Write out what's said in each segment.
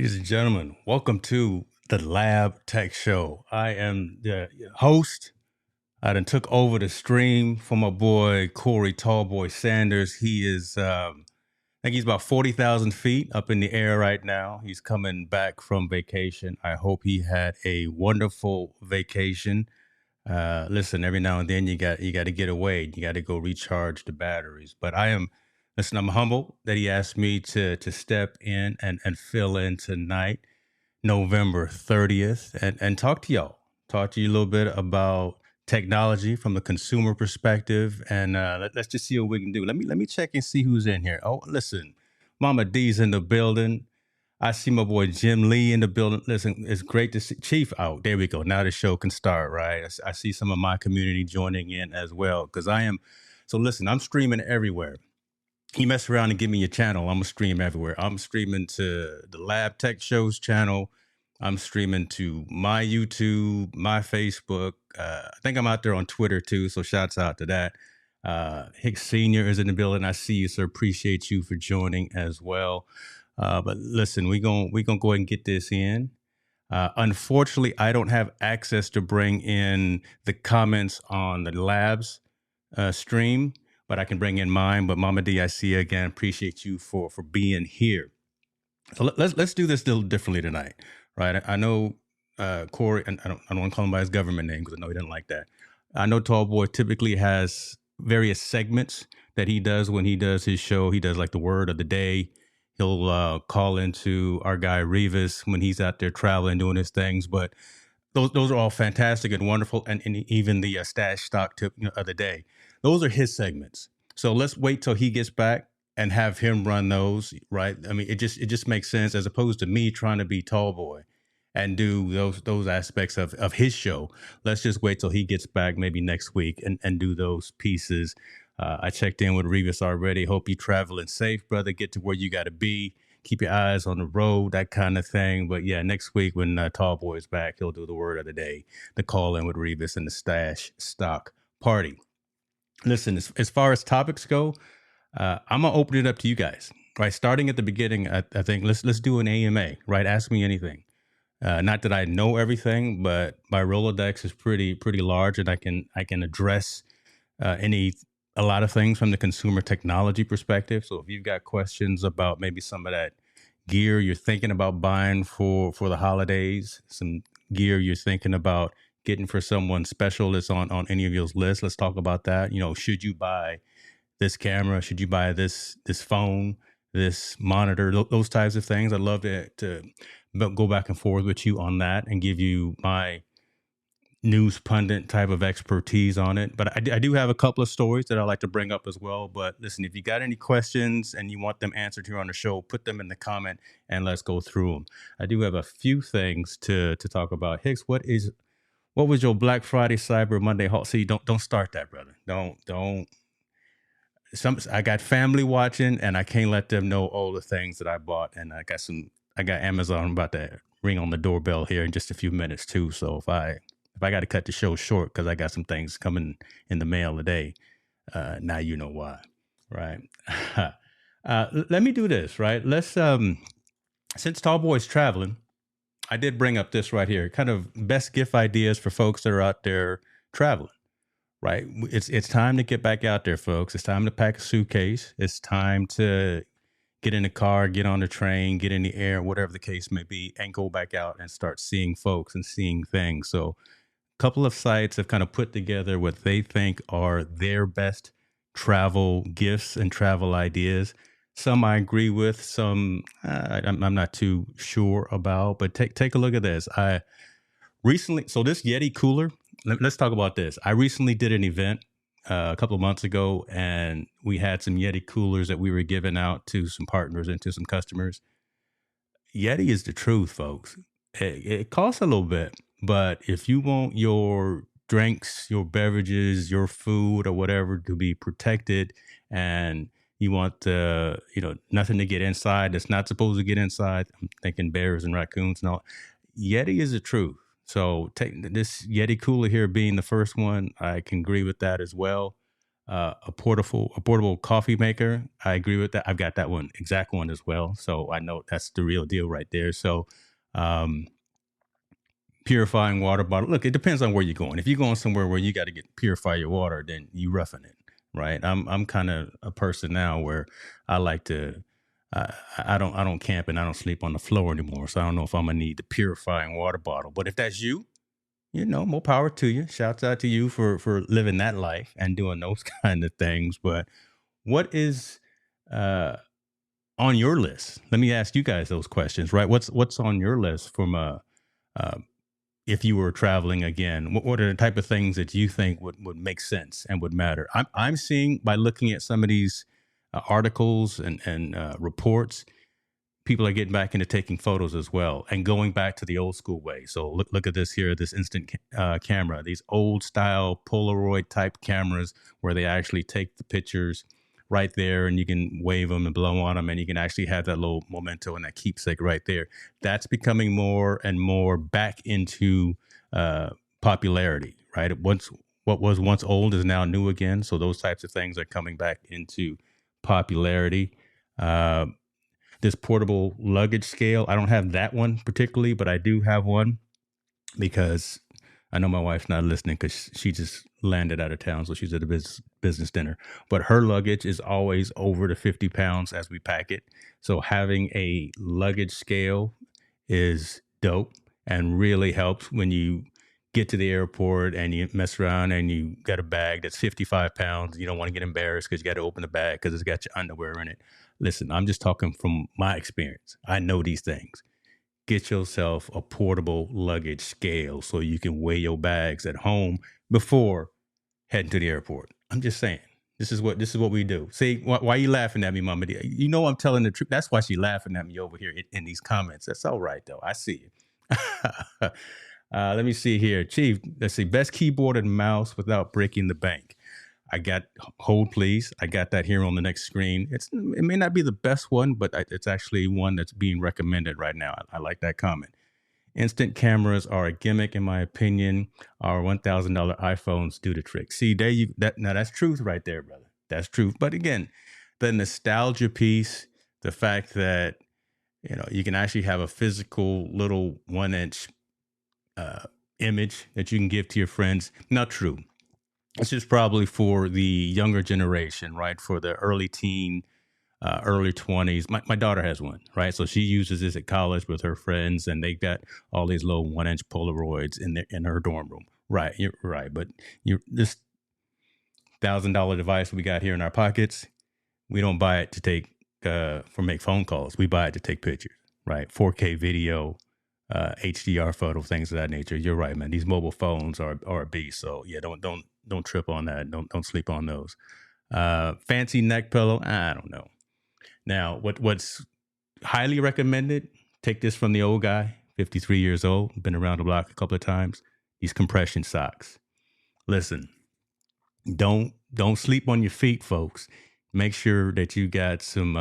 Ladies and gentlemen, welcome to the Lab Tech Show. I am the host. I done took over the stream from my boy Corey Tallboy Sanders. He is, I think he's about 40,000 feet up in the air right now. He's coming back from vacation. I hope he had a wonderful vacation. Listen, every now and then you got to get away. You got to go recharge the batteries. But I'm humbled that he asked me to step in and fill in tonight, November 30th, and talk to y'all. Talk to you a little bit about technology from the consumer perspective, and let's just see what we can do. Let me check and see who's in here. Oh, listen, Mama D's in the building. I see my boy Jim Lee in the building. Listen, it's great to see Chief out. There we go. Now the show can start, right? I see some of my community joining in as well because I am. So listen, I'm streaming everywhere. You mess around and give me your channel, I'm gonna stream everywhere. I'm streaming to the Lab Tech Show's channel. I'm streaming to my YouTube, my Facebook. I think I'm out there on Twitter too, so shouts out to that. Hicks Senior is in the building. I see you, sir. Appreciate you for joining as well. But listen, we gonna go ahead and get this in. Unfortunately, I don't have access to bring in the comments on the labs stream, but I can bring in mine. But Mama D, I see you again. Appreciate you for being here. So let's do this a little differently tonight, right? I know Corey, and I don't want to call him by his government name because I know he didn't like that. I know Tallboy typically has various segments that he does when he does his show. He does like the word of the day. He'll call into our guy Revis when he's out there traveling, doing his things. But those are all fantastic and wonderful, and even the stash stock tip of the day. Those are his segments. So let's wait till he gets back and have him run those, right? I mean, it just makes sense as opposed to me trying to be Tallboy and do those aspects of his show. Let's just wait till he gets back maybe next week and do those pieces. I checked in with Revis already. Hope you traveling safe, brother. Get to where you got to be. Keep your eyes on the road, that kind of thing. But yeah, next week when Tallboy is back, he'll do the word of the day, the call in with Revis and the stash stock party. Listen, as far as topics go, I'm gonna open it up to you guys. Right, starting at the beginning, I think let's do an AMA. Right, ask me anything. Not that I know everything, but my Rolodex is pretty large, and I can address a lot of things from the consumer technology perspective. So if you've got questions about maybe some of that gear you're thinking about buying for the holidays, some gear you're thinking about getting for someone special that's on any of your lists, let's talk about that. Should you buy this camera? Should you buy this phone, this monitor, those types of things? I'd love to go back and forth with you on that and give you my news pundit type of expertise on it. But I do have a couple of stories that I like to bring up as well. But listen, if you got any questions and you want them answered here on the show, put them in the comment and let's go through them. I do have a few things to talk about. Hicks, what was your Black Friday, Cyber Monday haul? See, don't start that, brother. Don't. I got family watching, and I can't let them know all the things that I bought. And I got Amazon about to ring on the doorbell here in just a few minutes too. So if I got to cut the show short because I got some things coming in the mail today, now you know why, right? Let me do this, right? Let's since Tallboy's traveling, I did bring up this right here, kind of best gift ideas for folks that are out there traveling. Right. It's time to get back out there, folks. It's time to pack a suitcase. It's time to get in the car, get on the train, get in the air, whatever the case may be, and go back out and start seeing folks and seeing things. So a couple of sites have kind of put together what they think are their best travel gifts and travel ideas. Some I agree with, some I'm not too sure about, but take a look at this. So this Yeti cooler, let's talk about this. I recently did an event a couple of months ago, and we had some Yeti coolers that we were giving out to some partners and to some customers. Yeti is the truth, folks. It costs a little bit, but if you want your drinks, your beverages, your food, or whatever to be protected, and you want nothing to get inside that's not supposed to get inside, I'm thinking bears and raccoons and all. Yeti is the truth. So take this Yeti cooler here being the first one, I can agree with that as well. a portable coffee maker. I agree with that. I've got that one, exact one as well. So I know that's the real deal right there. So um, purifying water bottle. Look, it depends on where you're going. If you're going somewhere where you got to get purify your water, then you roughing it, right? I'm kind of a person now where I like to. I don't camp and I don't sleep on the floor anymore. So I don't know if I'm gonna need the purifying water bottle. But if that's you, more power to you. Shouts out to you for living that life and doing those kind of things. But what is uh, on your list? Let me ask you guys those questions, right? What's on your list from uh, if you were traveling again? What are the type of things that you think would make sense and would matter? I'm seeing by looking at some of these articles and reports, people are getting back into taking photos as well and going back to the old school way. So look at this here, this instant camera, these old style Polaroid type cameras where they actually take the pictures right there and you can wave them and blow on them and you can actually have that little memento and that keepsake right there. That's becoming more and more back into uh, popularity, right? What was once old is now new again. So those types of things are coming back into popularity. Uh, this portable luggage scale. I don't have that one particularly, but I do have one because I know my wife's not listening because she just landed out of town, so she's at a business dinner. But her luggage is always over the 50 pounds as we pack it. So having a luggage scale is dope and really helps when you get to the airport and you mess around and you got a bag that's 55 pounds. You don't want to get embarrassed because you got to open the bag because it's got your underwear in it. Listen, I'm just talking from my experience. I know these things. Get yourself a portable luggage scale so you can weigh your bags at home before heading to the airport. I'm just saying. This is what we do. See, why are you laughing at me, Mama? You know I'm telling the truth. That's why she's laughing at me over here in these comments. That's all right, though. I see you. Let me see here, Chief. Let's see. Best keyboard and mouse without breaking the bank. I got hold please. I got that here on the next screen. It may not be the best one, but it's actually one that's being recommended right now. I like that comment. Instant cameras are a gimmick, in my opinion. Our $1,000 iPhones do the trick. See, there you that now that's truth right there, brother. That's truth. But again, the nostalgia piece, the fact that you can actually have a physical little 1 inch uh, image that you can give to your friends. Not true. This is probably for the younger generation, right? For the early teen, early 20s. My daughter has one, right? So she uses this at college with her friends, and they got all these little 1 inch Polaroids in her dorm room. Right, you're right. But this $1,000 device we got here in our pockets, we don't buy it to take for make phone calls. We buy it to take pictures, right? 4K video, HDR photo, things of that nature. You're right, man. These mobile phones are a beast. So yeah, don't trip on that. Don't sleep on those. Fancy neck pillow. I don't know. Now, what's highly recommended? Take this from the old guy, 53 years old, been around the block a couple of times. These compression socks. Listen, don't sleep on your feet, folks. Make sure that you got some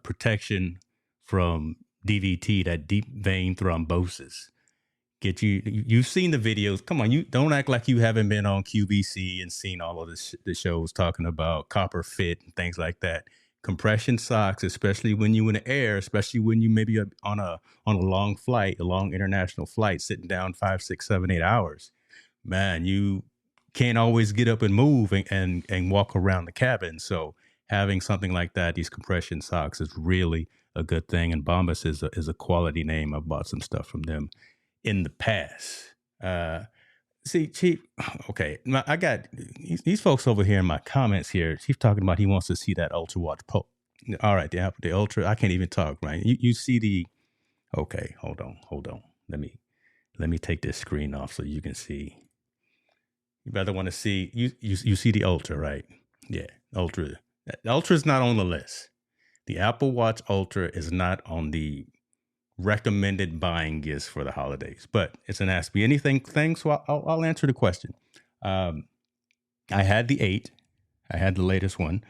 protection from DVT, that deep vein thrombosis. You've seen the videos. Come on, you don't act like you haven't been on QVC and seen all of the shows talking about copper fit and things like that. Compression socks, especially when you in the air, especially when you maybe on a long flight, a long international flight, sitting down 5, 6, 7, 8 hours. Man, you can't always get up and move and walk around the cabin. So having something like that, these compression socks, is really a good thing. And Bombas is a quality name. I've bought some stuff from them in the past. See, Chief, okay, I got these folks over here in my comments here. Chief talking about he wants to see that Ultra Watch Pro. All right, the Ultra, I can't even talk, right? You see the, okay, hold on. Let me take this screen off so you can see. You better want to see, you see the Ultra, right? Yeah, Ultra. The Ultra is not on the list. The Apple Watch Ultra is not on the recommended buying gifts for the holidays, but it's an Ask Me Anything thing, so I'll answer the question. Um, I had the 8, I had the latest one,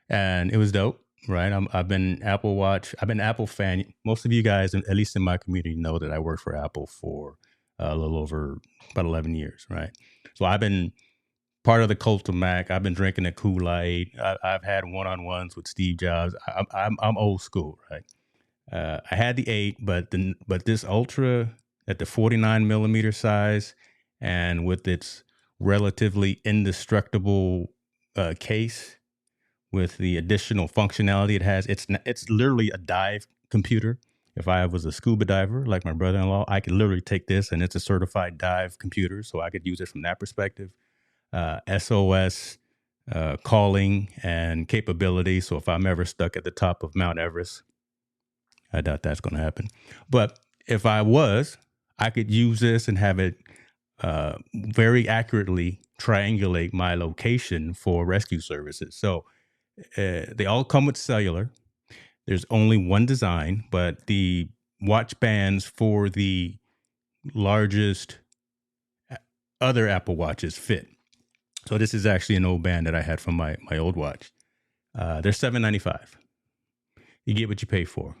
and it was dope, right? I've been I've been Apple fan. Most of you guys, at least in my community, know that I worked for Apple for a little over about 11 years, right? So I've been part of the cult of Mac. I've been drinking the Kool-Aid. I've had one-on-ones with Steve Jobs. I'm old school, right? I had the 8, but this Ultra at the 49 millimeter size, and with its relatively indestructible case, with the additional functionality it has, it's literally a dive computer. If I was a scuba diver like my brother-in-law, I could literally take this, and it's a certified dive computer, so I could use it from that perspective. SOS calling and capability. So if I'm ever stuck at the top of Mount Everest, I doubt that's going to happen. But if I was, I could use this and have it very accurately triangulate my location for rescue services. So they all come with cellular. There's only one design, but the watch bands for the largest other Apple Watches fit. So this is actually an old band that I had from my old watch. They're $795. You get what you pay for.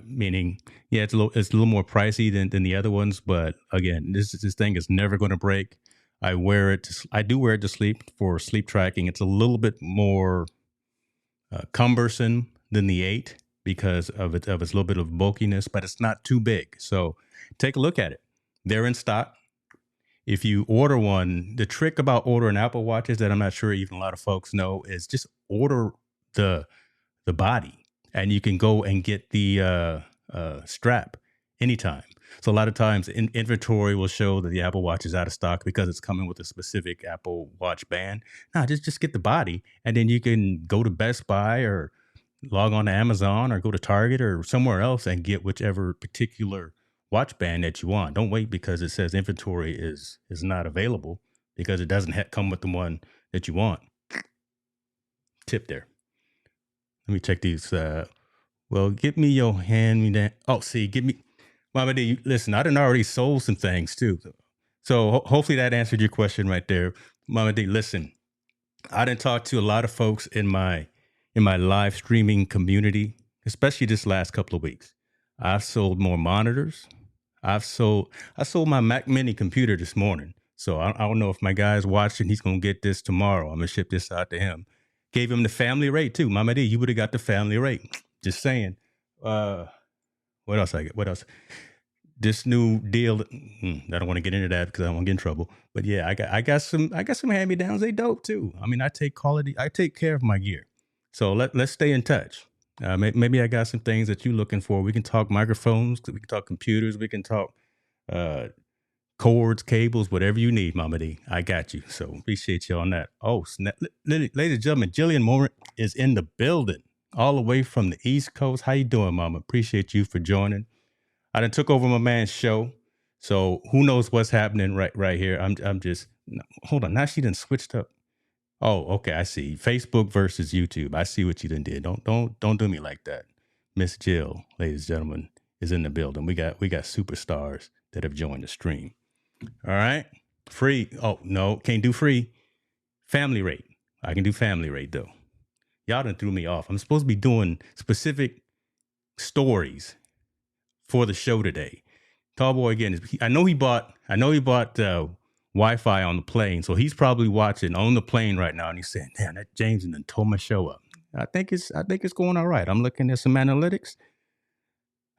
Meaning, yeah, it's a little more pricey than the other ones, but again, this thing is never going to break. I do wear it to sleep for sleep tracking. It's a little bit more cumbersome than the 8 because of its little bit of bulkiness, but it's not too big. So take a look at it. They're in stock. If you order one, the trick about ordering Apple Watches that I'm not sure even a lot of folks know is just order the body, and you can go and get the strap anytime. So a lot of times inventory will show that the Apple Watch is out of stock because it's coming with a specific Apple Watch band. No, just get the body, and then you can go to Best Buy or log on to Amazon or go to Target or somewhere else and get whichever particular watch band that you want. Don't wait because it says inventory is not available because it doesn't come with the one that you want. Tip there. Let me check these. Well, get me your hand me that. Oh, see, give me, Mama D. Listen, I done already sold some things too. So hopefully that answered your question right there, Mama D. Listen, I done talked to a lot of folks in my live streaming community, especially this last couple of weeks. I've sold more monitors. I sold my Mac Mini computer this morning. So I don't know if my guy's watching. He's gonna get this tomorrow. I'm gonna ship this out to him. Gave him the family rate too. Mama D, you would have got the family rate. Just saying. What else I get? What else? This new deal. I don't want to get into that because I don't want to get in trouble. But yeah, I got some hand me downs. They dope too. I mean, I take care of my gear. So let's stay in touch. Maybe I got some things that you're looking for. We can talk microphones. We can talk computers. We can talk cords, cables, whatever you need, Mama D. I got you. So appreciate you on that. Oh, ladies and gentlemen, Jillian Moore is in the building, all the way from the East Coast. How you doing, Mama? Appreciate you for joining. I done took over my man's show, so who knows what's happening right here. I'm just hold on. Now she done switched up. Oh, okay. I see. Facebook versus YouTube. I see what you done did. Don't do me like that. Miss Jill, ladies and gentlemen, is in the building. We got superstars that have joined the stream. All right. Free. Oh, no, can't do free. Family rate. I can do family rate though. Y'all done threw me off. I'm supposed to be doing specific stories for the show today. Tallboy again. I know he bought Wi-Fi on the plane, so he's probably watching on the plane right now, and he's saying, "Damn, that James done tore my show up." I think it's going all right. I'm looking at some analytics.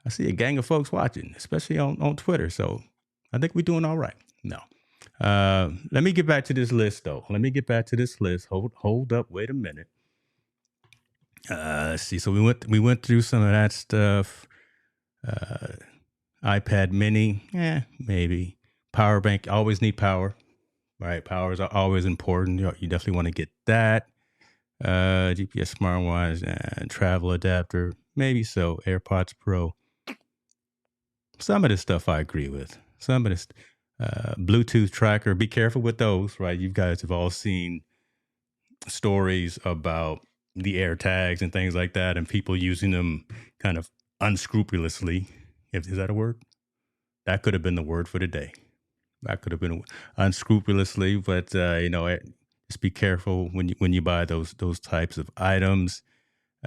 I see a gang of folks watching, especially on Twitter. So I think we're doing all right. No. Let me get back to this list, though. Hold up. Wait a minute. Let's see. So we went through some of that stuff. iPad Mini, maybe. Power bank, always need power. Right, powers are always important. You definitely want to get that. GPS smartwatch and travel adapter, maybe so. AirPods Pro. Some of this stuff I agree with. Some of this Bluetooth tracker. Be careful with those. Right, you guys have all seen stories about the AirTags and things like that, and people using them kind of unscrupulously. Is that a word? That could have been the word for the day. That could have been unscrupulously, but just be careful when you buy those types of items.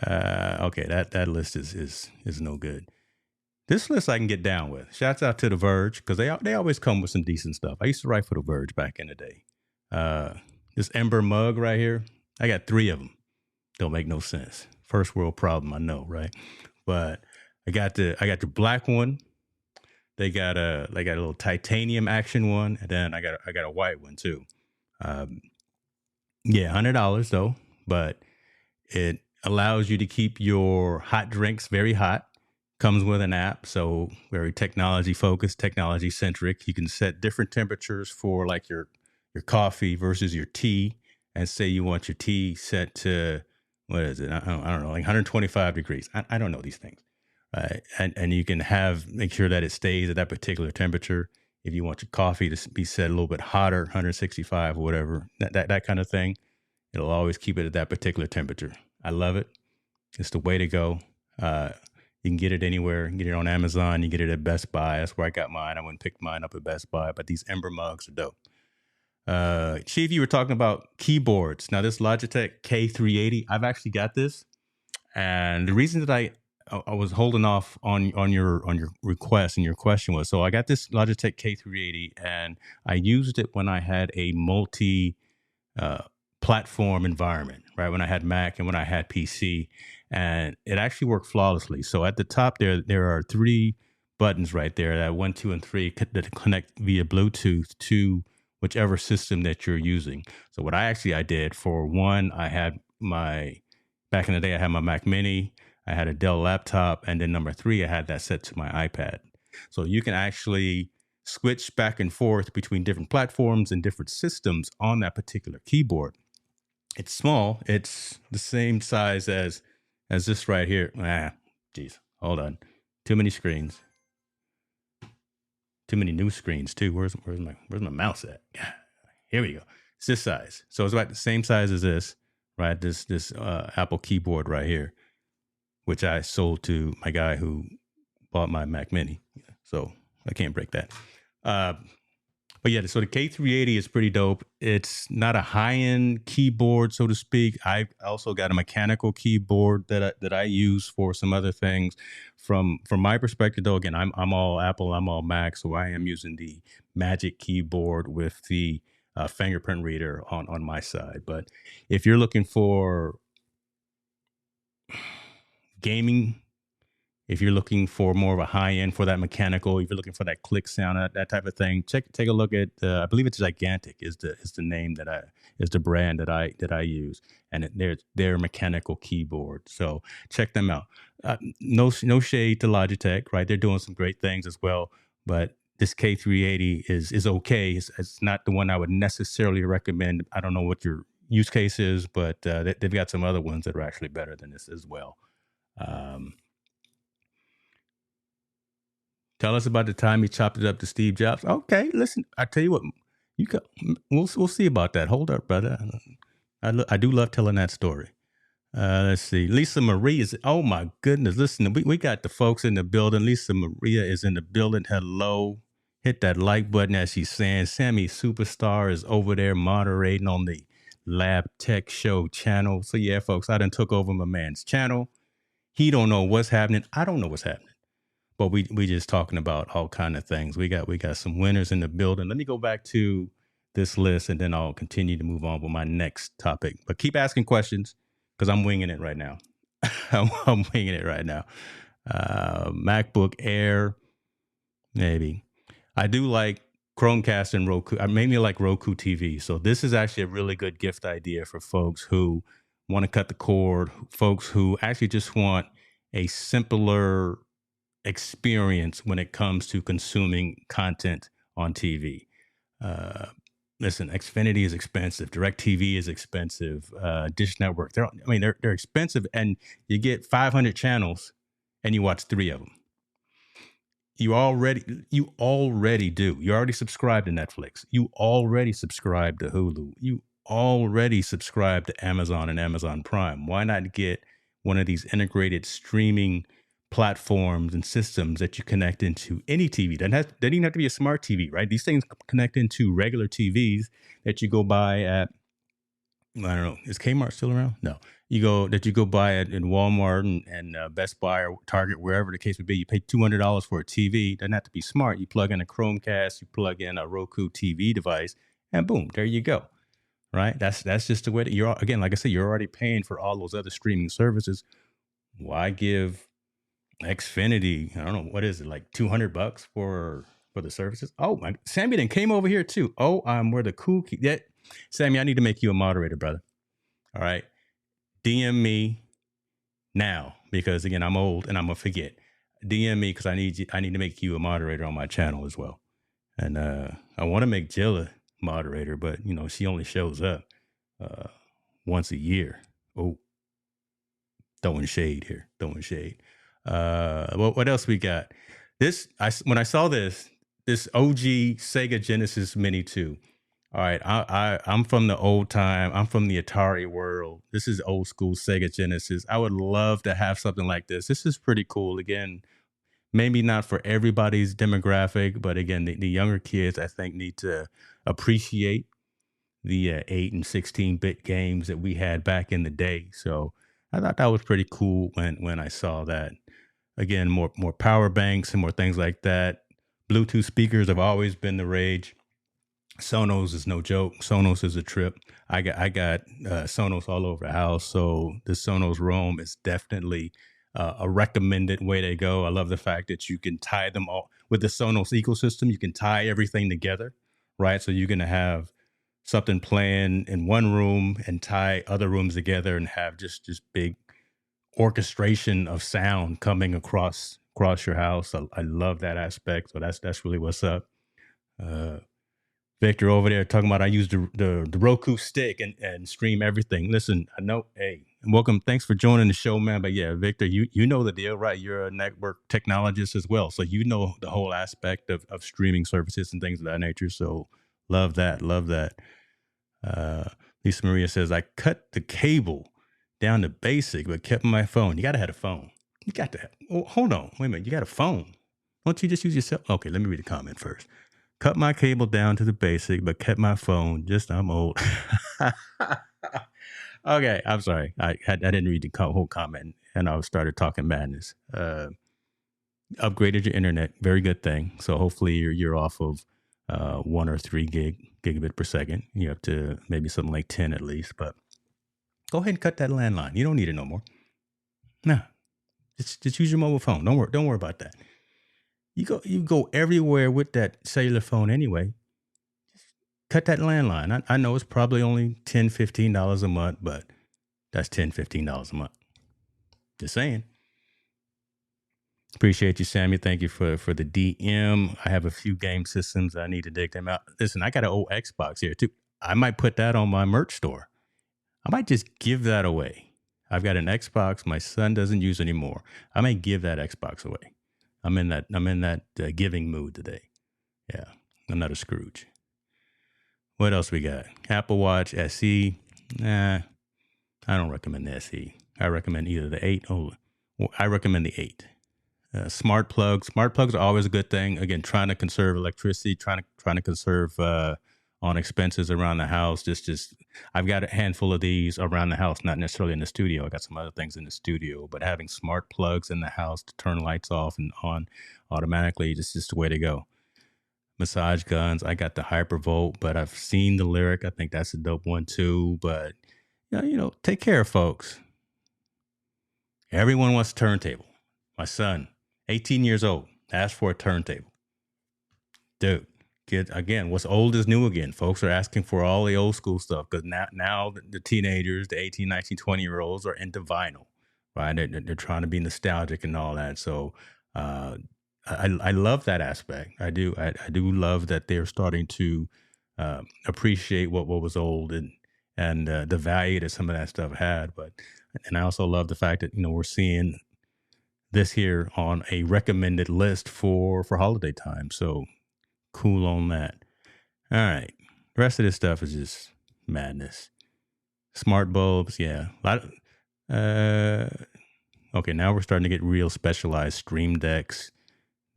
Okay, that list is no good. This list I can get down with. Shouts out to The Verge because they always come with some decent stuff. I used to write for The Verge back in the day. this Ember mug right here. I got 3 of them. Don't make no sense. First world problem, I know, right? But I got the black one. They got a little titanium action one, and then I got a white one too. Um, yeah, $100 though, but it allows you to keep your hot drinks very hot. Comes with an app, so very technology focused, technology centric. You can set different temperatures for like your coffee versus your tea, and say you want your tea set to what is it? I don't know, like 125 degrees. I don't know these things, right? And you can make sure that it stays at that particular temperature. If you want your coffee to be set a little bit hotter, 165 or whatever, that kind of thing, it'll always keep it at that particular temperature. I love it. It's the way to go. Uh, you can get it anywhere. You can get it on Amazon. You can get it at Best Buy. That's where I got mine. I went and picked mine up at Best Buy. But these Ember mugs are dope. Chief, you were talking about keyboards. Now, this Logitech K380, I've actually got this. And the reason that I was holding off on your request and your question was, so I got this Logitech K380 and I used it when I had a multi uh, platform environment, right? When I had Mac and when I had PC, and it actually worked flawlessly. So at the top there are 3 buttons right there, that 1, 2, and 3 that connect via Bluetooth to whichever system that you're using. So what I did for one, I had my back in the day I had my Mac Mini, I had a Dell laptop, and then number 3 I had that set to my iPad. So you can actually switch back and forth between different platforms and different systems on that particular keyboard. It's small. It's the same size as this right here. Geez, hold on. Too many screens. Too many new screens too. Where's my mouse at? Here we go. It's this size. So it's about the same size as this, right? This Apple keyboard right here, which I sold to my guy who bought my Mac Mini. So I can't break that. But yeah, so the K380 is pretty dope. It's not a high-end keyboard, so to speak. I also got a mechanical keyboard that I use for some other things. From my perspective, though, again, I'm all Apple, I'm all Mac, so I am using the Magic Keyboard with the fingerprint reader on my side. But if you're looking for gaming, if you're looking for more of a high end for that mechanical, if you're looking for that click sound, that type of thing, take a look at. I believe it's Gigantic is the name is the brand that I use, and their mechanical keyboard. So check them out. No shade to Logitech, right? They're doing some great things as well, but this K380 is okay. It's not the one I would necessarily recommend. I don't know what your use case is, but they've got some other ones that are actually better than this as well. Um, Tell us about the time he chopped it up to Steve Jobs. Okay, listen, I tell you what, we'll see about that. Hold up, brother. I do love telling that story. Let's see. Lisa Marie is. Oh my goodness! Listen, we got the folks in the building. Lisa Maria is in the building. Hello. Hit that like button as she's saying. Sammy Superstar is over there moderating on the Lab Tech Show channel. So yeah, folks, I done took over my man's channel. He don't know what's happening. I don't know what's happening. But we just talking about all kind of things. We got some winners in the building. Let me go back to this list, and then I'll continue to move on with my next topic. But keep asking questions because I'm winging it right now. I'm winging it right now. MacBook Air, maybe. I do like Chromecast and Roku. I mainly like Roku TV. So this is actually a really good gift idea for folks who want to cut the cord, folks who actually just want a simpler experience when it comes to consuming content on TV. Uh, Listen, Xfinity is expensive. DirecTV is expensive. Dish Network, they're expensive, and you get 500 channels, and you watch 3 of them. You already do. You already subscribe to Netflix. You already subscribe to Hulu. You already subscribe to Amazon and Amazon Prime. Why not get one of these integrated streaming platforms and systems that you connect into any TV? That doesn't even have to be a smart TV, right? These things connect into regular TVs that you go buy at, I don't know, is Kmart still around? No. You go buy it in Walmart and Best Buy or Target, wherever the case may be. You pay $200 for a TV. Doesn't have to be smart. You plug in a Chromecast, you plug in a Roku TV device, and boom, there you go. right? That's just the way that again, like I said, you're already paying for all those other streaming services. Why give Xfinity, I don't know, what is it, like $200 for the services? Oh, Sammy then came over here too. Oh, where the yeah. Sammy, I need to make you a moderator, brother. All right. DM me now because again, I'm old and I'm gonna forget. DM me because I need to make you a moderator on my channel as well. And I want to make Jill a moderator, but she only shows up once a year. Oh, throwing shade here, throwing shade. What else we got? When I saw this OG Sega Genesis Mini 2. All right, I'm from the old time. I'm from the Atari world. This is old school Sega Genesis. I would love to have something like this. This is pretty cool. Again, maybe not for everybody's demographic, but again, the younger kids I think need to appreciate the 8 and 16-bit games that we had back in the day. So I thought that was pretty cool when I saw that. Again, more power banks and more things like that. Bluetooth speakers have always been the rage. Sonos is no joke. Sonos is a trip. I got Sonos all over the house. So the Sonos Roam is definitely a recommended way to go. I love the fact that you can tie them all with the Sonos ecosystem. You can tie everything together, right? So you're going to have something playing in one room and tie other rooms together and have just big orchestration of sound coming across your house. I love that aspect. So that's really what's up. Victor over there talking about I use the Roku stick and stream everything. Listen, I know, hey, welcome. Thanks for joining the show, man. But yeah, Victor, you know the deal, right? You're a network technologist as well. So you know the whole aspect of streaming services and things of that nature. So love that. Love that. Lisa Maria says, I cut the cable down to basic, but kept my phone. You got to have a phone. You got to have, oh, hold on. Wait a minute. You got a phone. Why don't you just use your cell? Okay, let me read the comment first. Cut my cable down to the basic, but kept my phone. I'm old. Okay, I'm sorry. I didn't read the whole comment, and I started talking madness. Upgraded your internet, very good thing. So hopefully you're off of 1 or 3 gigabit per second. You have to maybe something like 10 at least. But go ahead and cut that landline. You don't need it no more. No, just use your mobile phone. Don't worry about that. You go everywhere with that cellular phone anyway. Cut that landline. I know it's probably only $10, $15 a month, but that's $10, $15 a month. Just saying. Appreciate you, Sammy. Thank you for the DM. I have a few game systems. I need to dig them out. Listen, I got an old Xbox here too. I might put that on my merch store. I might just give that away. I've got an Xbox my son doesn't use anymore. I may give that Xbox away. I'm in that giving mood today. Yeah, I'm not a Scrooge. What else we got? Apple Watch SE. Nah, I don't recommend the SE. I recommend either the 8 or I recommend the 8. Smart plugs. Smart plugs are always a good thing. Again, trying to conserve electricity, trying to conserve on expenses around the house. Just I've got a handful of these around the house, not necessarily in the studio. I got some other things in the studio, but having smart plugs in the house to turn lights off and on automatically is just the way to go. Massage guns. I got the Hypervolt, but I've seen the Lyric. I think that's a dope one too. But take care, folks. Everyone wants a turntable. My son, 18 years old, asked for a turntable. Dude, again, what's old is new again. Folks are asking for all the old school stuff because now the teenagers, the 18, 19, 20-year-olds are into vinyl, right? They're trying to be nostalgic and all that. So I love that aspect. I do love that they're starting to appreciate what was old and the value that some of that stuff had. And I also love the fact that we're seeing this here on a recommended list for holiday time. So cool on that. All right, the rest of this stuff is just madness. Smart bulbs, yeah. Okay, now we're starting to get real specialized stream decks.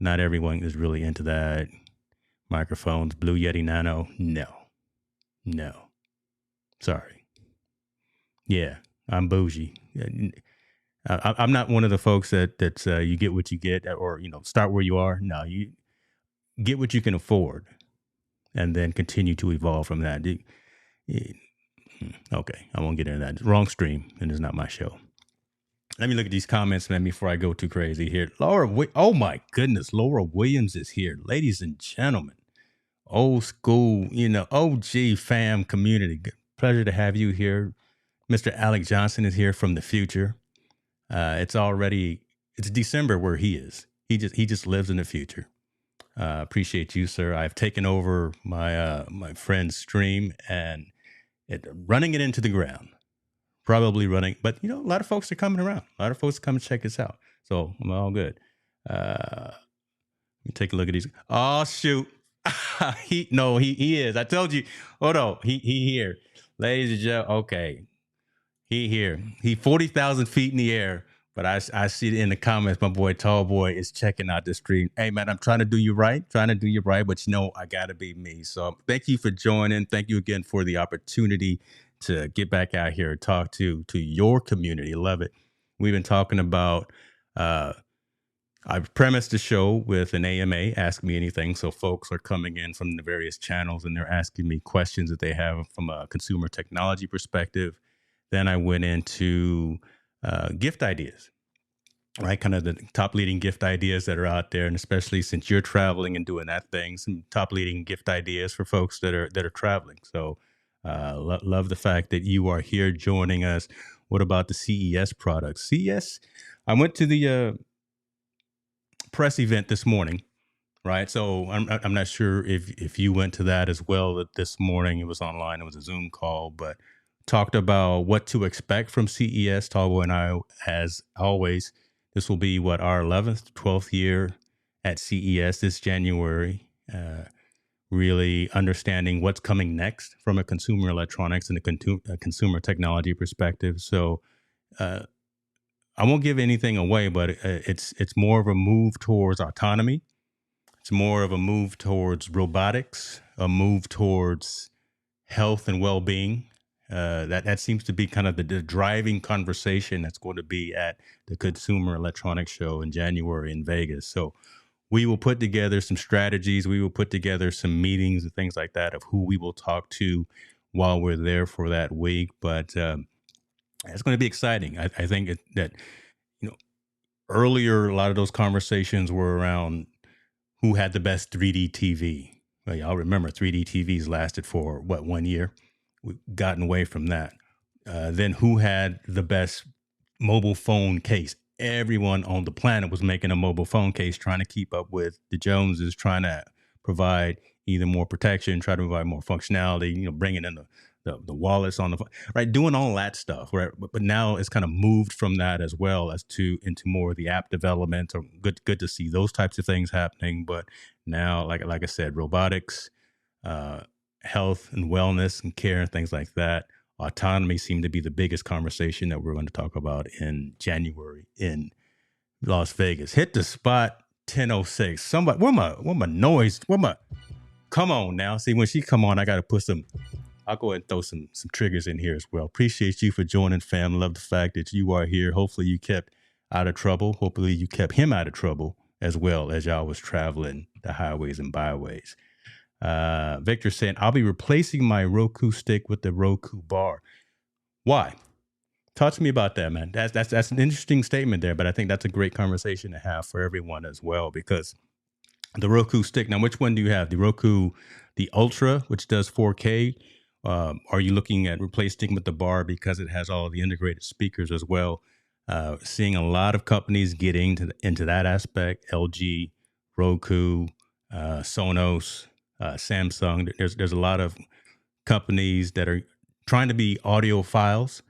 Not everyone is really into that. Microphones, Blue Yeti Nano. No. Sorry. Yeah, I'm bougie. I'm not one of the folks that's you get what you get, or start where you are. No, you get what you can afford, and then continue to evolve from that. Okay, I won't get into that. Wrong stream, and it's not my show. Let me look at these comments, man, before I go too crazy here. Oh my goodness, Laura Williams is here. Ladies and gentlemen, old school, OG fam community. Pleasure to have you here. Mr. Alec Johnson is here from the future. It's December where he is. He just lives in the future. Appreciate you, sir. I've taken over my friend's stream and running it into the ground. Probably running, but a lot of folks are coming around. A lot of folks come and check us out. So I'm all good. Let me take a look at these. Oh shoot. he is. I told you. Hold on. He here. Ladies and gentlemen. Okay. He here. He 40,000 feet in the air. But I see it in the comments. My boy Tall Boy is checking out the stream. Hey man, I'm trying to do you right. But I gotta be me. So thank you for joining. Thank you again for the opportunity to get back out here and talk to your community. Love it. We've been talking about I've premised the show with an AMA, Ask Me Anything. So folks are coming in from the various channels and they're asking me questions that they have from a consumer technology perspective. Then I went into gift ideas, right? Kind of the top leading gift ideas that are out there. And especially since you're traveling and doing that thing, some top leading gift ideas for folks that are traveling. So love the fact that you are here joining us. What about the CES products? CES, I went to the press event this morning, right? So I'm not sure if you went to that as well. That this morning it was online. It was a Zoom call, but talked about what to expect from CES. Talbo and I, as always, this will be our 11th, 12th year at CES this January. Really understanding what's coming next from a consumer electronics and a consumer technology perspective. So I won't give anything away, but it's more of a move towards autonomy. It's more of a move towards robotics, a move towards health and well-being. That seems to be kind of the driving conversation that's going to be at the Consumer Electronics Show in January in Vegas. So we will put together some strategies. We will put together some meetings and things like that of who we will talk to while we're there for that week. But it's going to be exciting. I think that earlier, a lot of those conversations were around who had the best 3D TV. Well, y'all remember 3D TVs lasted for 1 year? We've gotten away from that. Then who had the best mobile phone case? Everyone on the planet was making a mobile phone case, trying to keep up with the Joneses, trying to provide either more protection, try to provide more functionality, bringing in the wallets on the phone, right? Doing all that stuff, right? But now it's kind of moved from that as well as into more of the app development. So good to see those types of things happening. But now, like I said, robotics, health and wellness and care and things like that. Autonomy seemed to be the biggest conversation that we're going to talk about in January in Las Vegas. Hit the spot 10:06. Somebody, where my noise? Come on now. See, when she come on, I got to put some. I'll go ahead and throw some triggers in here as well. Appreciate you for joining, fam. Love the fact that you are here. Hopefully you kept out of trouble. Hopefully you kept him out of trouble as well as y'all was traveling the highways and byways. Victor saying, I'll be replacing my Roku stick with the Roku bar. Why? Talk to me about that, man. That's an interesting statement there, but I think that's a great conversation to have for everyone as well, because the Roku stick, now which one do you have? The Roku, the Ultra, which does 4K. Are you looking at replacing with the bar because it has all the integrated speakers as well? Seeing a lot of companies getting into that aspect, LG, Roku, Sonos, Samsung. There's a lot of companies that are trying to be audiophiles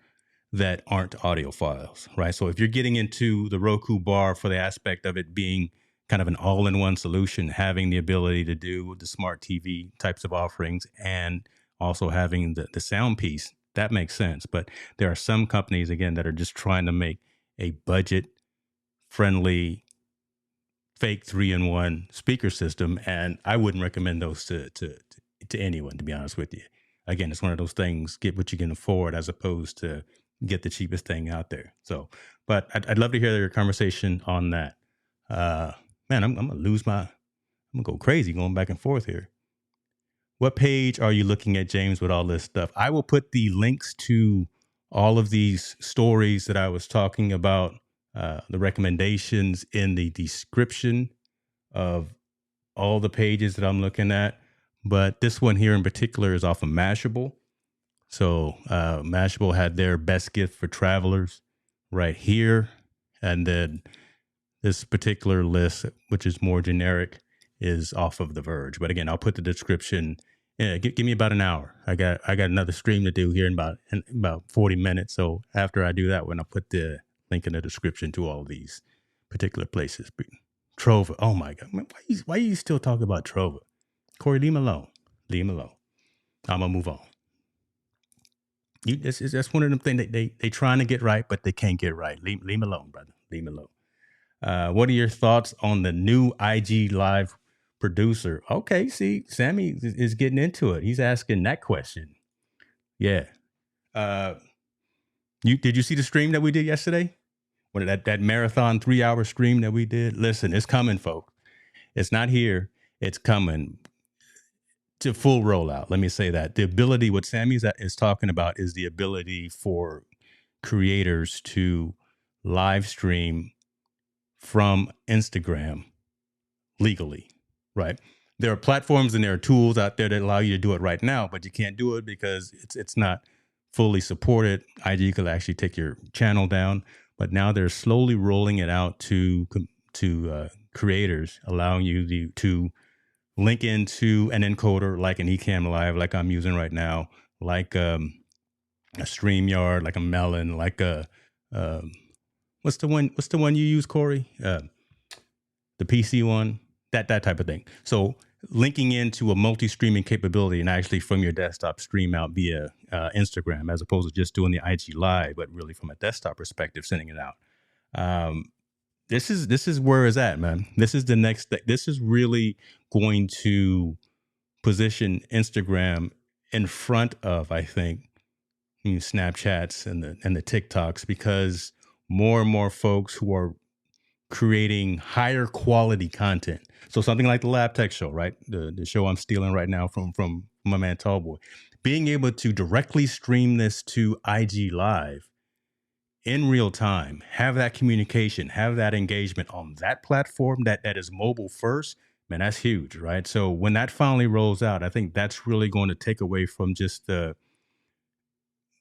that aren't audiophiles, right? So if you're getting into the Roku bar for the aspect of it being kind of an all-in-one solution, having the ability to do the smart TV types of offerings and also having the sound piece, that makes sense. But there are some companies, again, that are just trying to make a budget-friendly fake 3-in-1 speaker system, and I wouldn't recommend those to anyone, to be honest with you. Again, it's one of those things: get what you can afford, as opposed to get the cheapest thing out there. So, but I'd love to hear your conversation on that. Man, I'm gonna go crazy going back and forth here. What page are you looking at, James, with all this stuff? I will put the links to all of these stories that I was talking about, the recommendations in the description of all the pages that I'm looking at. But this one here in particular is off of Mashable. So Mashable had their best gift for travelers right here. And then this particular list, which is more generic, is off of The Verge. But again, I'll put the description. Yeah, give me about an hour. I got another stream to do here in about 40 minutes. So after I do that one, I'll put the link in the description to all of these particular places. Trova. Oh my God. Man, why are you still talking about Trova? Corey, leave him alone. Leave him alone. I'm gonna move on. That's one of them things they trying to get right, but they can't get right. Leave him alone, brother. Leave him alone. What are your thoughts on the new IG Live producer? Okay, see, Sammy is getting into it. He's asking that question. Yeah. Did you see the stream that we did yesterday? What that marathon 3-hour stream that we did? Listen, it's coming, folks. It's not here. It's coming to full rollout. Let me say that. The ability, what Sammy is talking about is the ability for creators to live stream from Instagram legally, right? There are platforms and there are tools out there that allow you to do it right now, but you can't do it because it's not fully supported. IG could actually take your channel down, but now they're slowly rolling it out to creators, allowing you to link into an encoder like an Ecamm Live, like I'm using right now, like a StreamYard, like a Melon, like a what's the one you use, Corey? The PC one, that type of thing. So linking into a multi-streaming capability and actually from your desktop stream out via Instagram, as opposed to just doing the IG Live, but really from a desktop perspective, sending it out. This is where it's at, man. This is the next. This is really going to position Instagram in front of, I think, Snapchats and the TikToks, because more and more folks who are creating higher quality content. So something like the Lab Tech Show, right? The show I'm stealing right now from my man Tallboy. Being able to directly stream this to IG Live in real time, have that communication, have that engagement on that platform that is mobile first, man, that's huge, right? So when that finally rolls out, I think that's really going to take away from just the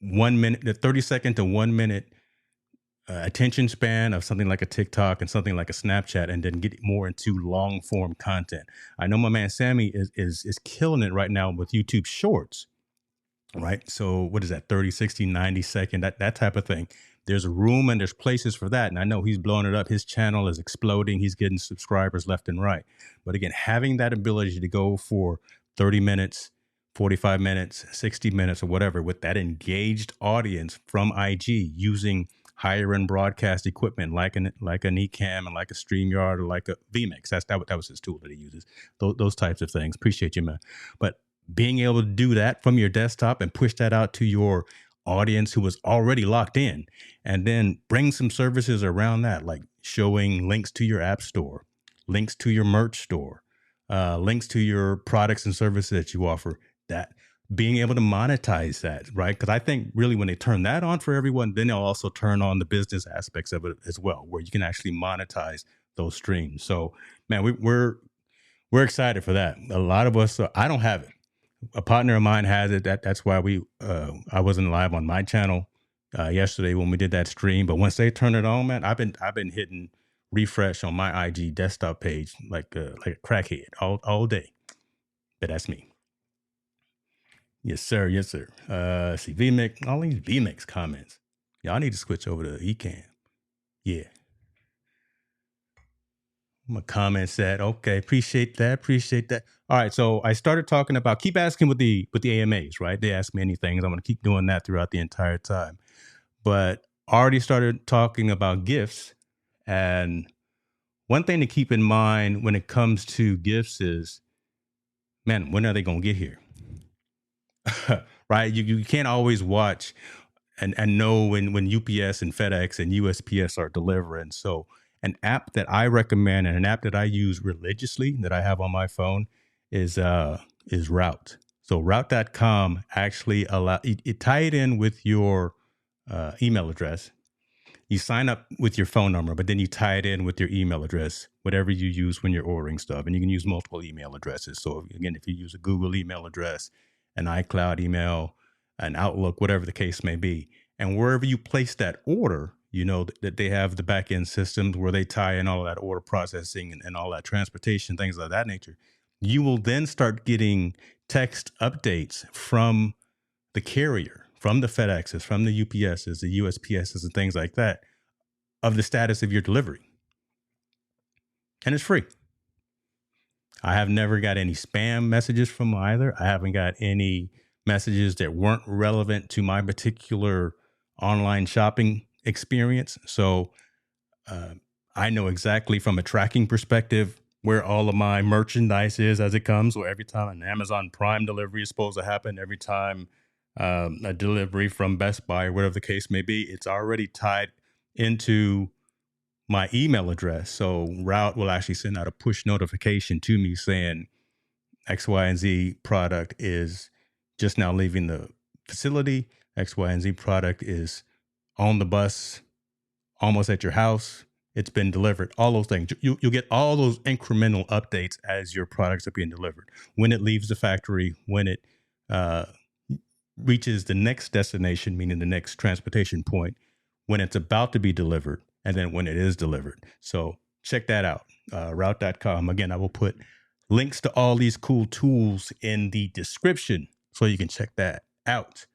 1 minute, the 30-second to 1 minute attention span of something like a TikTok and something like a Snapchat, and then get more into long form content. I know my man Sammy is killing it right now with YouTube Shorts, right? So what is that, 30, 60, 90 second, that type of thing. There's room and there's places for that. And I know he's blowing it up. His channel is exploding. He's getting subscribers left and right. But again, having that ability to go for 30 minutes, 45 minutes, 60 minutes or whatever with that engaged audience from IG using higher end broadcast equipment like an Ecamm and like a StreamYard or like a vMix. That was his tool that he uses. Those types of things. Appreciate you, man. But being able to do that from your desktop and push that out to your audience who was already locked in, and then bring some services around that, like showing links to your app store, links to your merch store, links to your products and services that you offer, that being able to monetize that, right? Because I think really when they turn that on for everyone, then they'll also turn on the business aspects of it as well, where you can actually monetize those streams. So man, we're excited for that. A lot of us, I don't have it. A partner of mine has it. That's why I wasn't live on my channel yesterday when we did that stream. But once they turn it on, man, I've been hitting refresh on my IG desktop page like a crackhead all day. But that's me. Yes, sir. Yes, sir. See vMix, all these vMix comments. Y'all need to switch over to Ecamm. Yeah. My comment said, okay, appreciate that. All right, so I started talking about, keep asking with the AMAs, right? They ask me anything. I'm going to keep doing that throughout the entire time. But already started talking about gifts. And one thing to keep in mind when it comes to gifts is, man, when are they going to get here? Right? You can't always watch and know when UPS and FedEx and USPS are delivering. So an app that I recommend and an app that I use religiously that I have on my phone is Route. So route.com actually it tie it in with your email address. You sign up with your phone number, but then you tie it in with your email address, whatever you use when you're ordering stuff. And you can use multiple email addresses. So again, if you use a Google email address, an iCloud email, an Outlook, whatever the case may be, and wherever you place that order, you know that they have the back end systems where they tie in all of that order processing and all that transportation, things of that nature. You will then start getting text updates from the carrier, from the FedExes, from the UPSs, the USPSs, and things like that of the status of your delivery. And it's free. I have never got any spam messages from either. I haven't got any messages that weren't relevant to my particular online shopping experience. So I know exactly from a tracking perspective where all of my merchandise is as it comes. So every time an Amazon Prime delivery is supposed to happen, every time a delivery from Best Buy or whatever the case may be, it's already tied into my email address. So Route will actually send out a push notification to me saying X, Y, and Z product is just now leaving the facility. X, Y, and Z product is on the bus, almost at your house. It's been delivered. All those things. You'll get all those incremental updates as your products are being delivered. When it leaves the factory, when it reaches the next destination, meaning the next transportation point, when it's about to be delivered, and then when it is delivered. So check that out, route.com. Again, I will put links to all these cool tools in the description so you can check that out.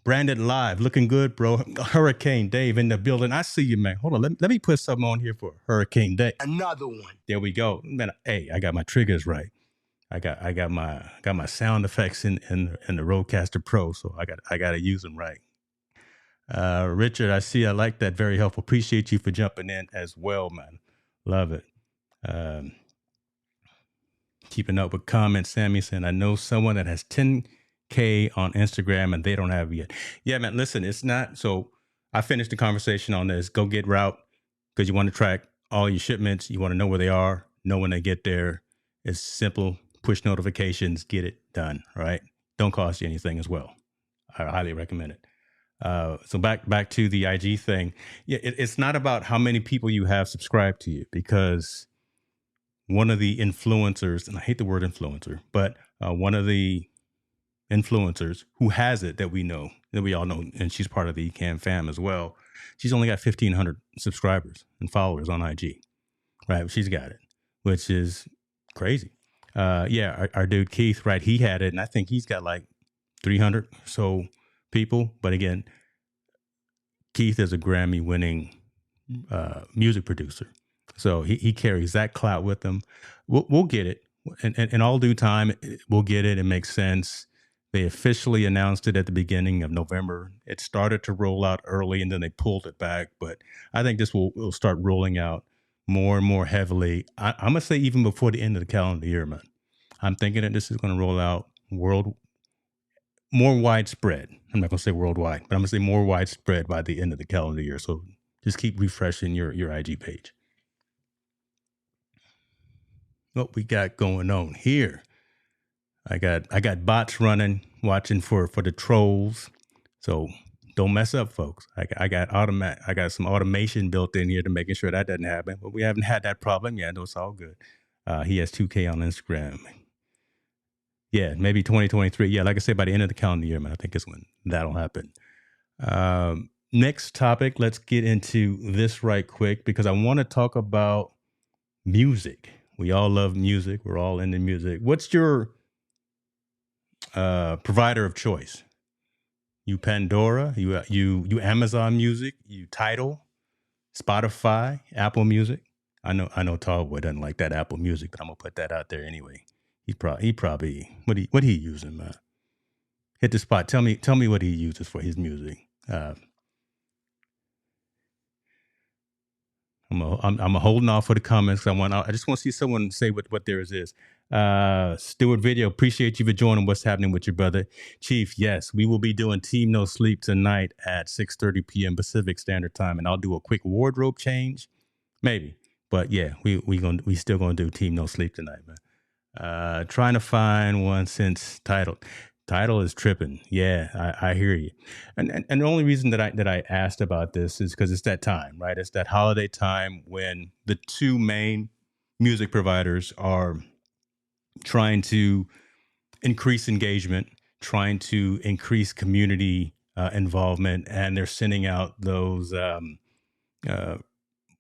Branded Live, looking good, bro. Hurricane Dave in the building. I see you, man. Hold on, let me put something on here for Hurricane Dave. Another one. There we go, man. Hey, I got my triggers right. I got my sound effects in the Rodecaster Pro, so I got to use them right. Richard, I like that. Very helpful. Appreciate you for jumping in as well, man. Love it. Keeping up with comments. Sammy saying, I know someone that has 10K on Instagram and they don't have it yet. Yeah, man, listen, it's not. So I finished the conversation on this. Go get Route because you want to track all your shipments. You want to know where they are, know when they get there. It's simple. Push notifications, get it done, right? Don't cost you anything as well. I highly recommend it. So back to the IG thing. Yeah, it's not about how many people you have subscribed to you, because one of the influencers, and I hate the word influencer, but one of the influencers who has it that we all know, and she's part of the Ecamm fam as well. She's only got 1,500 subscribers and followers on IG, right? She's got it, which is crazy. Our dude Keith, right? He had it, and I think he's got like 300 or so people. But again, Keith is a Grammy-winning music producer, so he carries that clout with him. We'll get it, and in all due time, we'll get it. It makes sense. They officially announced it at the beginning of November. It started to roll out early, and then they pulled it back. But I think this will start rolling out more and more heavily. I'm gonna say even before the end of the calendar year, man. I'm thinking that this is going to roll out more widespread. I'm not going to say worldwide, but I'm going to say more widespread by the end of the calendar year. So just keep refreshing your IG page. What we got going on here? I got bots running, watching for the trolls. So don't mess up, folks. I got some automation built in here to making sure that doesn't happen. But we haven't had that problem yet. It's all good. He has 2K on Instagram. Yeah, maybe 2023. Yeah, like I said, by the end of the calendar year, man, I think is when that'll happen. Next topic, let's get into this right quick, because I want to talk about music. We all love music. We're all into music. What's your provider of choice? You Pandora, you Amazon Music, you Tidal, Spotify, Apple Music. I know Tallboy doesn't like that Apple Music, but I'm gonna put that out there anyway. He probably what he using, man. Hit the spot. Tell me what he uses for his music. I'm holding off for the comments. I just want to see someone say what theirs is. Stewart Video, appreciate you for joining. What's happening with your brother, Chief? Yes, we will be doing Team No Sleep tonight at 6:30 p.m. Pacific Standard Time, and I'll do a quick wardrobe change, maybe. But yeah, we still gonna do Team No Sleep tonight, man. Trying to find one since title is tripping. Yeah, I hear you. And the only reason that I asked about this is because it's that time, right? It's that holiday time when the two main music providers are trying to increase engagement, trying to increase community involvement, and they're sending out those uh,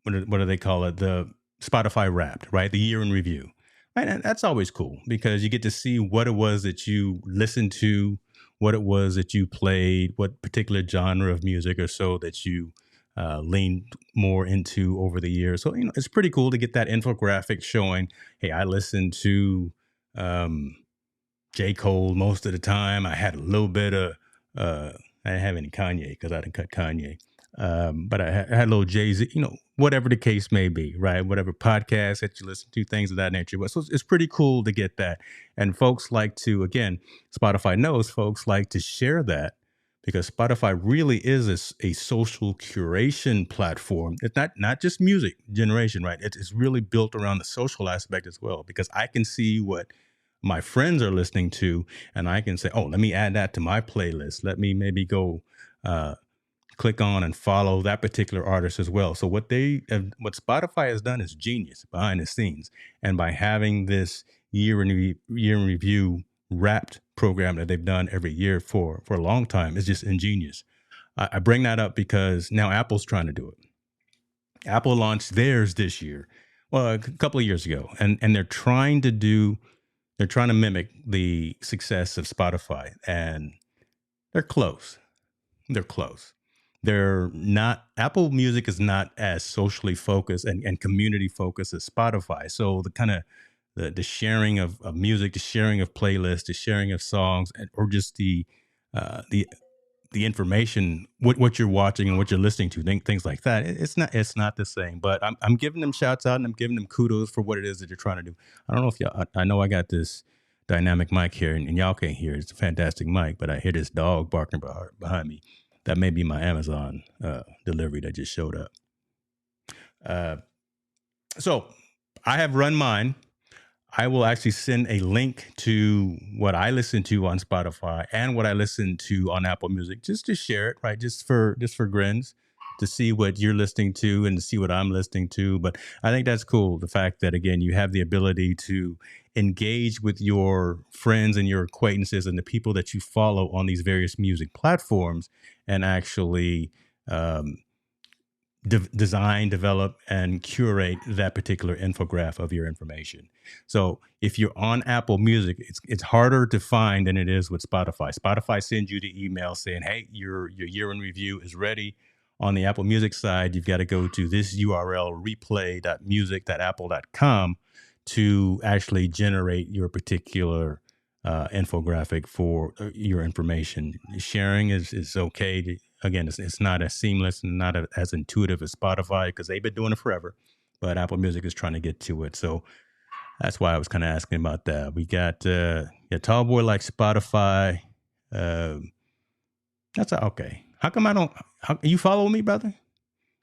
what do they call it? The Spotify Wrapped, right? The year in review. Right? And that's always cool because you get to see what it was that you listened to, what it was that you played, what particular genre of music or so that you leaned more into over the years. So, it's pretty cool to get that infographic showing, hey, I listened to um, J. Cole most of the time. I had a little bit of, uh, I didn't have any Kanye because I didn't cut Kanye. But I had a little Jay Z, whatever the case may be, right? Whatever podcast that you listen to, things of that nature. But so it's pretty cool to get that. And folks like to, again, Spotify knows folks like to share that because Spotify really is a social curation platform. It's not just music generation, right? It's really built around the social aspect as well because I can see what my friends are listening to, and I can say, "Oh, let me add that to my playlist. Let me maybe go uh, click on and follow that particular artist as well." So what Spotify has done is genius behind the scenes, and by having this year in review wrapped program that they've done every year for a long time is just ingenious. I bring that up because now Apple's trying to do it. Apple launched theirs this year, well, a couple of years ago, and they're trying to mimic the success of Spotify, and they're close. They're close. They're not. Apple Music is not as socially focused and community focused as Spotify. So the kind of the sharing of music, the sharing of playlists, the sharing of songs, or just the information, what you're watching and what you're listening to, things like that. It's not the same. But I'm giving them shouts out and I'm giving them kudos for what it is that you're trying to do. I don't know if y'all. I know I got this dynamic mic here, and y'all can't hear it. It's a fantastic mic, but I hear this dog barking behind me. That may be my Amazon delivery that just showed up. Uh, so I have run mine. I will actually send a link to what I listen to on Spotify and what I listen to on Apple Music, just to share it, right? Just for grins, to see what you're listening to and to see what I'm listening to. But I think that's cool. The fact that again you have the ability to engage with your friends and your acquaintances and the people that you follow on these various music platforms and actually um, design, develop, and curate that particular infograph of your information. So if you're on Apple Music, it's harder to find than it is with Spotify. Spotify sends you the email saying, "Hey, your year in review is ready." On the Apple Music side, you've got to go to this URL replay.music.apple.com to actually generate your particular infographic for your information. Sharing is okay. Again, it's not as seamless and not as intuitive as Spotify because they've been doing it forever, but Apple Music is trying to get to it. So that's why I was kind of asking about that. We got Tall Boy like Spotify. Uh, okay. How come I don't? You follow me, brother?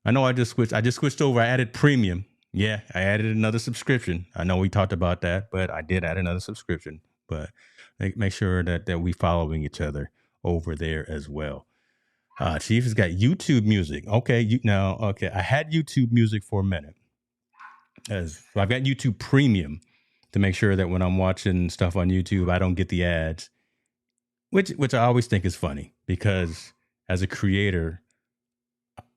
I know I just switched. I just switched over. I added premium. Yeah, I added another subscription. I know we talked about that, but I did add another subscription. But make sure that we following each other over there as well. Chief has got YouTube Music. Okay, okay. I had YouTube Music for a minute. So I've got YouTube Premium to make sure that when I'm watching stuff on YouTube, I don't get the ads, which I always think is funny because as a creator,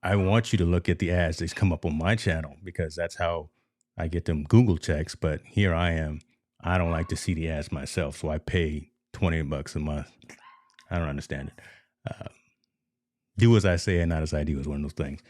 I want you to look at the ads that come up on my channel because that's how I get them Google checks. But here I am. I don't like to see the ads myself, so I pay $20 a month. I don't understand it. Do as I say and not as I do is one of those things.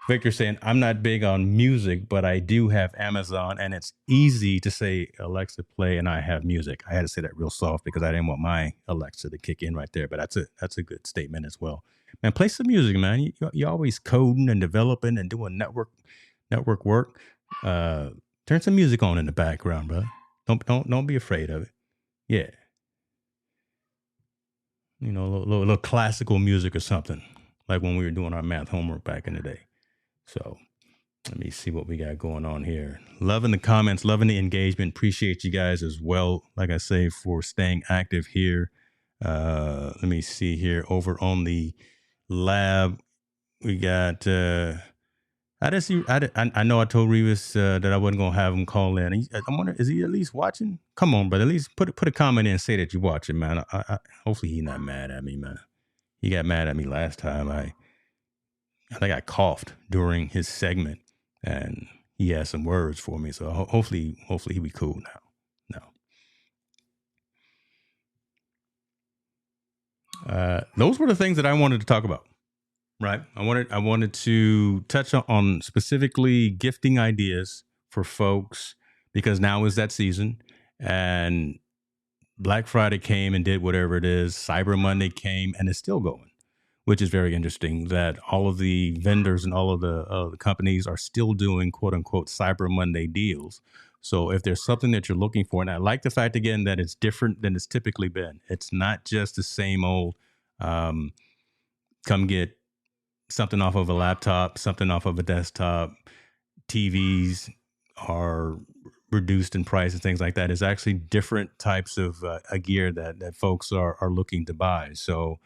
Victor saying, I'm not big on music, but I do have Amazon, and it's easy to say, Alexa, play, and I have music. I had to say that real soft because I didn't want my Alexa to kick in right there, but that's a good statement as well. Man, play some music, man. You're always coding and developing and doing network work. Turn some music on in the background, bro. Don't be afraid of it. Yeah. A little classical music or something, like when we were doing our math homework back in the day. So Let me see what we got going on here. Loving the comments, loving the engagement. Appreciate you guys as well. Like I say, for staying active here. Let me see here. Over on the lab, we got. I just see. I know I told Revis that I wasn't gonna have him call in. I'm wondering, is he at least watching? Come on, but at least put a comment in and say that you're watching, man. Hopefully he's not mad at me, man. He got mad at me last time. I think I coughed during his segment, and he had some words for me. So hopefully he'll be cool now. No. Those were the things that I wanted to talk about. Right. I wanted to touch on specifically gifting ideas for folks, because now is that season, and Black Friday came and did whatever it is. Cyber Monday came and is still going, which is very interesting that all of the vendors and all of the companies are still doing quote unquote Cyber Monday deals. So if there's something that you're looking for, and I like the fact again that it's different than it's typically been. It's not just the same old come get something off of a laptop, something off of a desktop. TVs are reduced in price and things like that. It's actually different types of gear that folks are looking to buy. So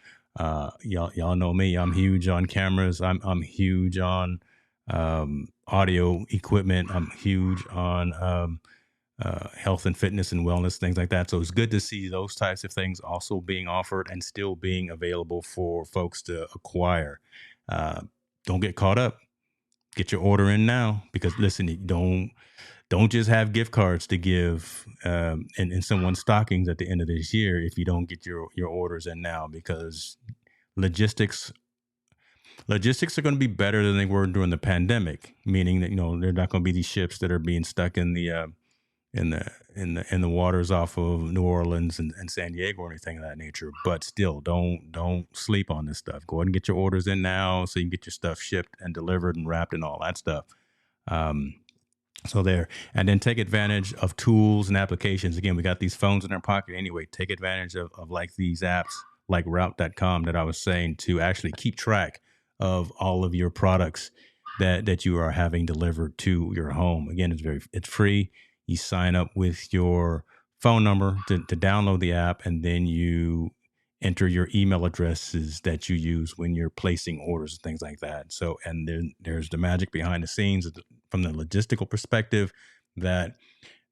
y'all know me. I'm huge on cameras. I'm huge on audio equipment. I'm huge on health and fitness and wellness, things like that. So it's good to see those types of things also being offered and still being available for folks to acquire. Don't get caught up. Get your order in now, because listen, don't just have gift cards to give in someone's stockings at the end of this year if you don't get your orders in now, because logistics are going to be better than they were during the pandemic, meaning that they're not going to be these ships that are being stuck in the waters off of New Orleans and San Diego or anything of that nature. But still, don't sleep on this stuff. Go ahead and get your orders in now so you can get your stuff shipped and delivered and wrapped and all that stuff. So there, and then take advantage of tools and applications. Again, we got these phones in our pocket anyway. Take advantage of like these apps like route.com that I was saying, to actually keep track of all of your products that you are having delivered to your home. Again, it's free. You sign up with your phone number to download the app, and then you enter your email addresses that you use when you're placing orders and things like that. So, and then there's the magic behind the scenes from the logistical perspective, that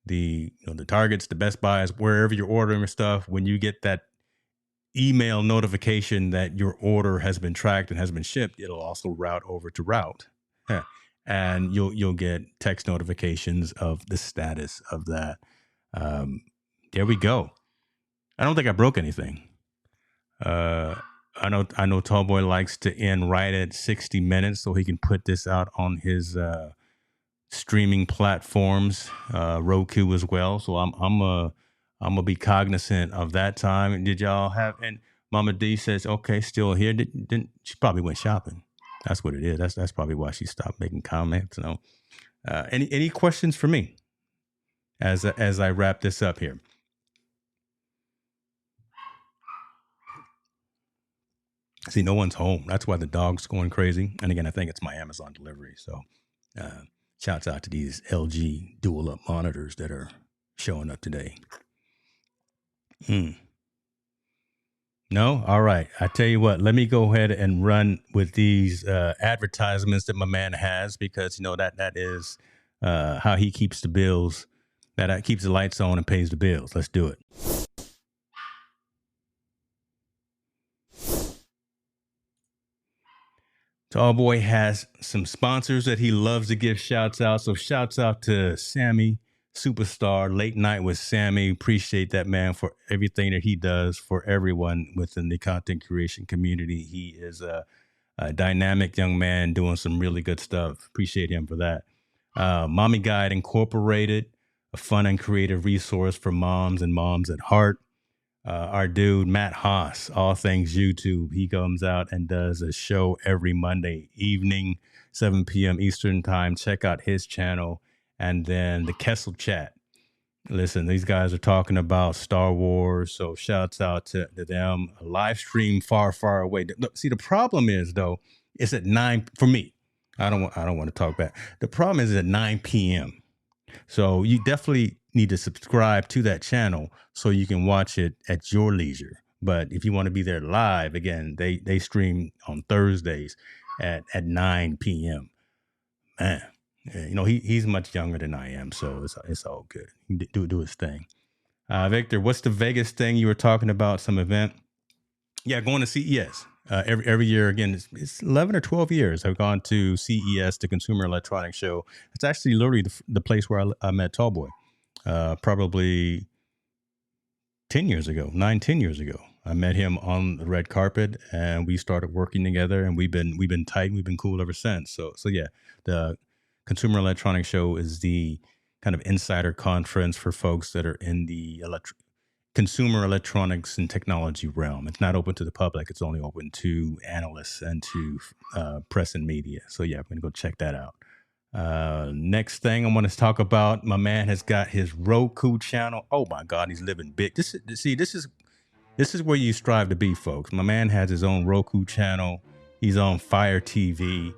the Targets, the Best Buys, wherever you're ordering stuff, when you get that email notification that your order has been tracked and has been shipped, it'll also route over to Route. And you'll get text notifications of the status of that. There we go. I don't think I broke anything. I know Tallboy likes to end right at 60 minutes so he can put this out on his streaming platforms, Roku as well. So I'm gonna be cognizant of that time. Did y'all have? And Mama D says, okay, still here. Didn't she probably went shopping? That's what it is. That's probably why she stopped making comments. Any questions for me as I wrap this up here? See, no one's home. That's why the dog's going crazy. And again, I think it's my Amazon delivery. So shouts out to these LG dual up monitors that are showing up today. No? All right. I tell you what, let me go ahead and run with these advertisements that my man has, because that is how he keeps the bills, that keeps the lights on and pays the bills. Let's do it. Tallboy has some sponsors that he loves to give shouts out. So shouts out to Sammy, Superstar, Late Night with Sammy. Appreciate that man for everything that he does for everyone within the content creation community. He is a dynamic young man doing some really good stuff. Appreciate him for that. Mommy Guide Incorporated, a fun and creative resource for moms and moms at heart. Our dude, Matt Haas, all things YouTube. He comes out and does a show every Monday evening, 7 p.m. Eastern time. Check out his channel. And then the Kessel Chat. Listen, these guys are talking about Star Wars, so shouts out to them. A live stream far, far away. See, the problem is, though, it's at 9, for me, I don't want to talk back. The problem is at 9 p.m. So you definitely need to subscribe to that channel so you can watch it at your leisure. But if you want to be there live, again, they stream on Thursdays at 9 p.m. Man, he's much younger than I am, so it's all good. Do his thing. Victor, what's the Vegas thing you were talking about? Some event? Yeah, going to CES. Every year, again, it's 11 or 12 years. I've gone to CES, the Consumer Electronics Show. It's actually literally the place where I met Tallboy. Probably 10 years ago, 10 years ago. I met him on the red carpet, and we started working together, and we've been tight. We've been cool ever since. So yeah, the Consumer Electronics Show is the kind of insider conference for folks that are in the consumer electronics and technology realm. It's not open to the public. It's only open to analysts and to press and media. So yeah, I'm going to go check that out. Next thing I want to talk about, my man has got his Roku channel. Oh my God, he's living big. This is where you strive to be, folks. My man has his own Roku channel. He's on Fire TV.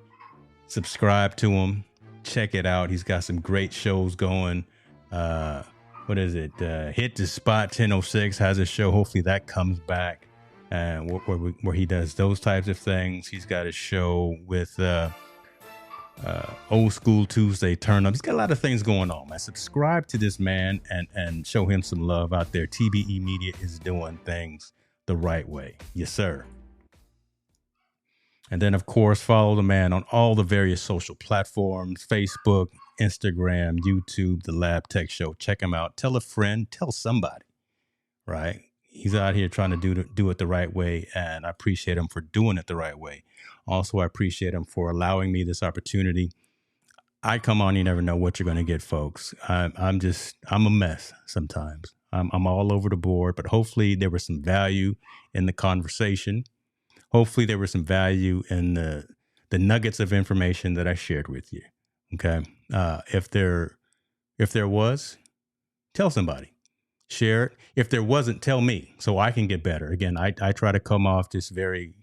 Subscribe to him. Check it out. He's got some great shows going. What is it? Hit the Spot 1006 has a show. Hopefully that comes back, where he does those types of things. He's got a show with Old School Tuesday Turn Up. He's got a lot of things going on, man. Subscribe to this man and show him some love out there. TBE Media is doing things the right way. Yes, sir. And then, of course, follow the man on all the various social platforms, Facebook, Instagram, YouTube, The Lab Tech Show. Check him out. Tell a friend. Tell somebody, right? He's out here trying to do it the right way, and I appreciate him for doing it the right way. Also, I appreciate him for allowing me this opportunity. I come on, you never know what you're going to get, folks. I'm a mess sometimes. I'm all over the board, but hopefully there was some value in the conversation. Hopefully there was some value in the nuggets of information that I shared with you. Okay. If there was, tell somebody, share it. If there wasn't, tell me so I can get better. Again, I try to come off just very,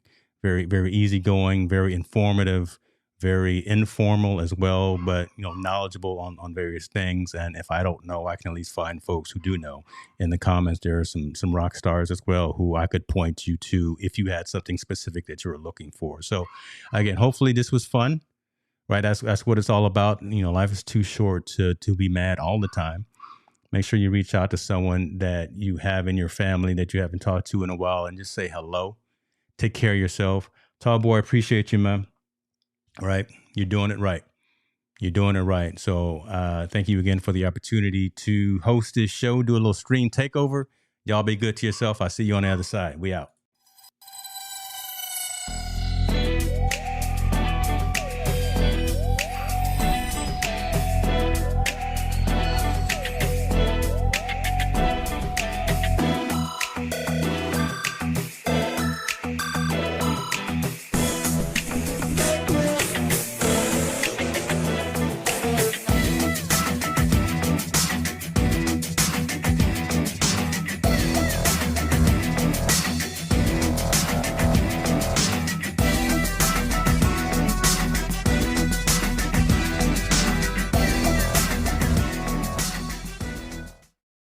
very, very easygoing, very informative, very informal as well, but knowledgeable on various things. And if I don't know, I can at least find folks who do know. In the comments, there are some rock stars as well who I could point you to if you had something specific that you were looking for. So again, hopefully this was fun, right? That's what it's all about. Life is too short to be mad all the time. Make sure you reach out to someone that you have in your family that you haven't talked to in a while and just say hello. Take care of yourself. Tall boy, appreciate you, man. All right. You're doing it right. You're doing it right. So thank you again for the opportunity to host this show, do a little stream takeover. Y'all be good to yourself. I'll see you on the other side. We out.